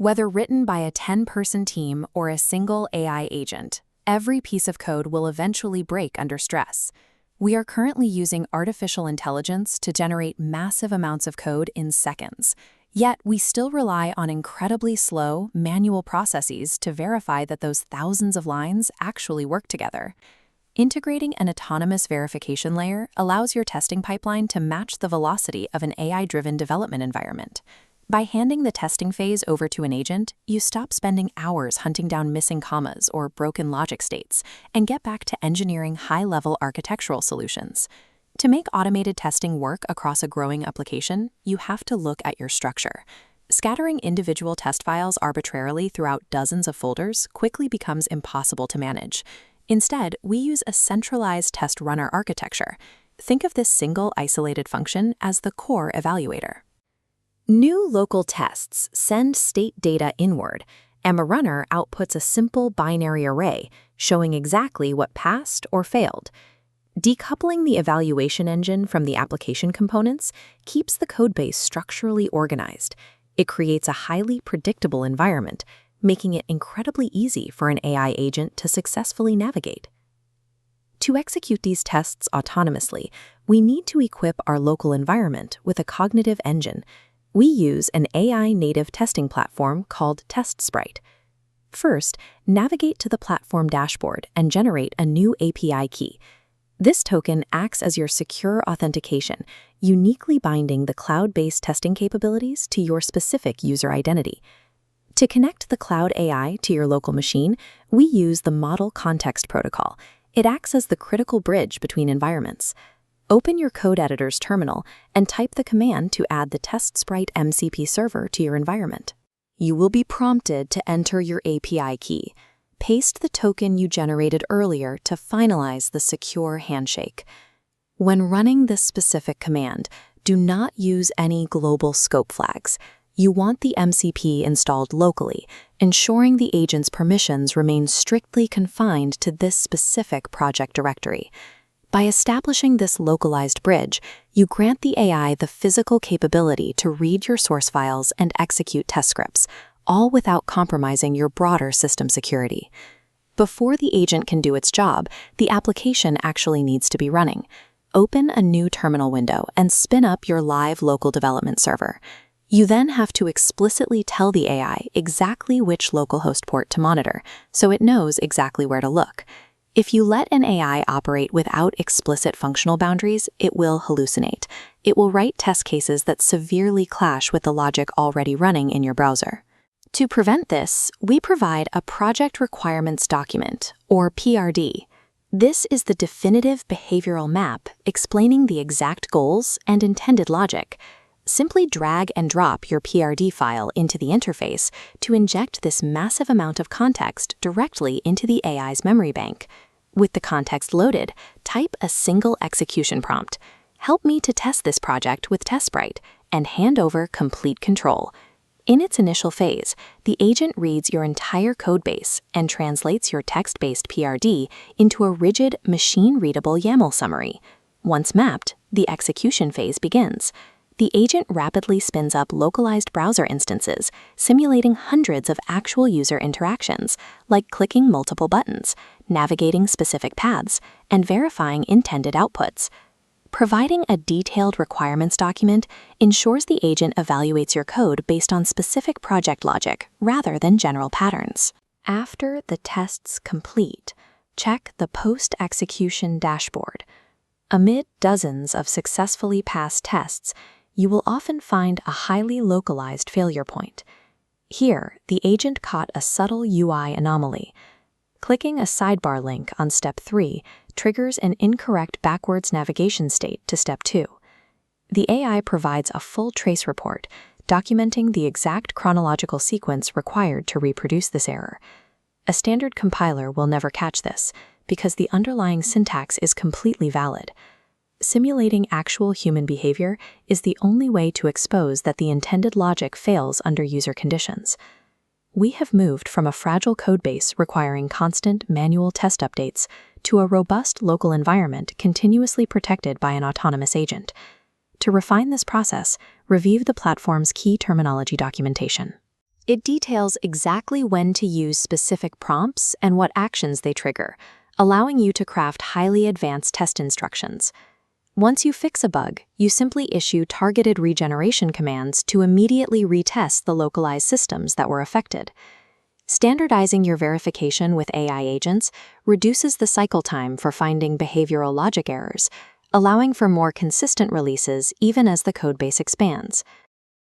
Whether written by a 10-person team or a single AI agent, every piece of code will eventually break under stress. We are currently using artificial intelligence to generate massive amounts of code in seconds. Yet, we still rely on incredibly slow, manual processes to verify that those thousands of lines actually work together. Integrating an autonomous verification layer allows your testing pipeline to match the velocity of an AI-driven development environment. By handing the testing phase over to an agent, you stop spending hours hunting down missing commas or broken logic states and get back to engineering high-level architectural solutions. To make automated testing work across a growing application, you have to look at your structure. Scattering individual test files arbitrarily throughout dozens of folders quickly becomes impossible to manage. Instead, we use a centralized test runner architecture. Think of this single isolated function as the core evaluator. New local tests send state data inward, and a runner outputs a simple binary array showing exactly what passed or failed. Decoupling the evaluation engine from the application components keeps the codebase structurally organized. It creates a highly predictable environment, making it incredibly easy for an AI agent to successfully navigate. To execute these tests autonomously, we need to equip our local environment with a cognitive engine. We use an AI-native testing platform called TestSprite. First, navigate to the platform dashboard and generate a new API key. This token acts as your secure authentication, uniquely binding the cloud-based testing capabilities to your specific user identity. To connect the cloud AI to your local machine, we use the Model Context Protocol. It acts as the critical bridge between environments. Open your code editor's terminal and type the command to add the TestSprite MCP server to your environment. You will be prompted to enter your API key. Paste the token you generated earlier to finalize the secure handshake. When running this specific command, do not use any global scope flags. You want the MCP installed locally, ensuring the agent's permissions remain strictly confined to this specific project directory. By establishing this localized bridge, you grant the AI the physical capability to read your source files and execute test scripts, all without compromising your broader system security. Before the agent can do its job, the application actually needs to be running. Open a new terminal window and spin up your live local development server. You then have to explicitly tell the AI exactly which localhost port to monitor, so it knows exactly where to look. If you let an AI operate without explicit functional boundaries, it will hallucinate. It will write test cases that severely clash with the logic already running in your browser. To prevent this, we provide a Project Requirements Document, or PRD. This is the definitive behavioral map explaining the exact goals and intended logic. Simply drag and drop your PRD file into the interface to inject this massive amount of context directly into the AI's memory bank. With the context loaded, type a single execution prompt. Help me to test this project with TestSprite, and hand over complete control. In its initial phase, the agent reads your entire codebase and translates your text-based PRD into a rigid, machine-readable YAML summary. Once mapped, the execution phase begins. The agent rapidly spins up localized browser instances, simulating hundreds of actual user interactions, like clicking multiple buttons, navigating specific paths, and verifying intended outputs. Providing a detailed requirements document ensures the agent evaluates your code based on specific project logic rather than general patterns. After the tests complete, check the post-execution dashboard. Amid dozens of successfully passed tests, you will often find a highly localized failure point. Here, the agent caught a subtle UI anomaly. Clicking a sidebar link on Step 3 triggers an incorrect backwards navigation state to Step 2. The AI provides a full trace report, documenting the exact chronological sequence required to reproduce this error. A standard compiler will never catch this, because the underlying syntax is completely valid. Simulating actual human behavior is the only way to expose that the intended logic fails under user conditions. We have moved from a fragile codebase requiring constant manual test updates to a robust local environment continuously protected by an autonomous agent. To refine this process, review the platform's key terminology documentation. It details exactly when to use specific prompts and what actions they trigger, allowing you to craft highly advanced test instructions. Once you fix a bug, you simply issue targeted regeneration commands to immediately retest the localized systems that were affected. Standardizing your verification with AI agents reduces the cycle time for finding behavioral logic errors, allowing for more consistent releases even as the codebase expands.